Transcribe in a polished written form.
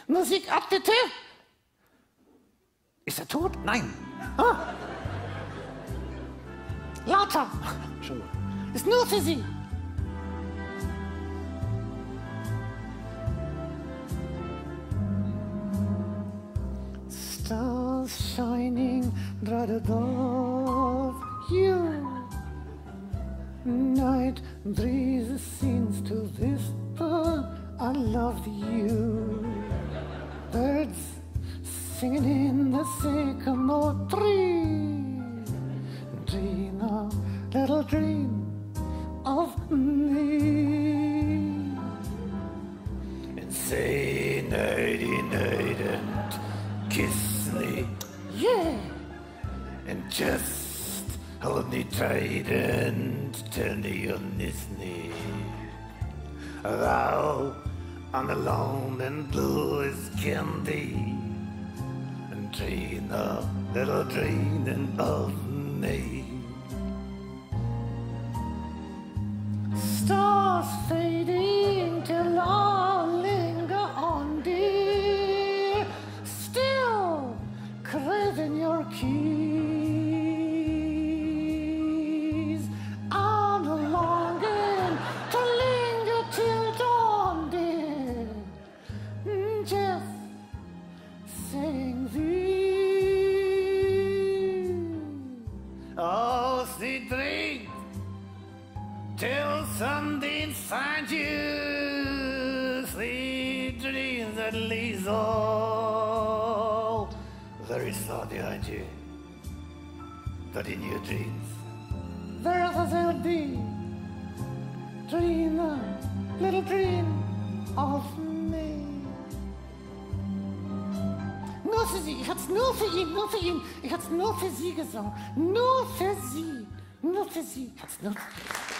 Musik ab, bitte. Ist er tot? Nein. Ah. Lauter. Entschuldigung. Ist nur für Sie. Stars shining bright above you. Night breezes seems to whisper, I love you. Birds singing in the sycamore tree. Dream a little dream of me. And say nighty night and kiss me. Yeah. And just hold me tight and tell me you'll miss me. Thou on the lawn and blue as can be, and dream a little dreaming of me. Stars fading till all linger on, dear, still craving your keys. I'm longing to linger till dawn, dear, just saying thee. Oh, sweet dream, till sunbeams find you, sweet dreams that leaves all very far behind you. But in your dreams, there will be, dream a little dream of me. Nur für Sie, ich hab's nur für ihn, nur für ihn. Ich hab's nur für Sie gesungen. Nur für Sie, ich hab's nur für Sie.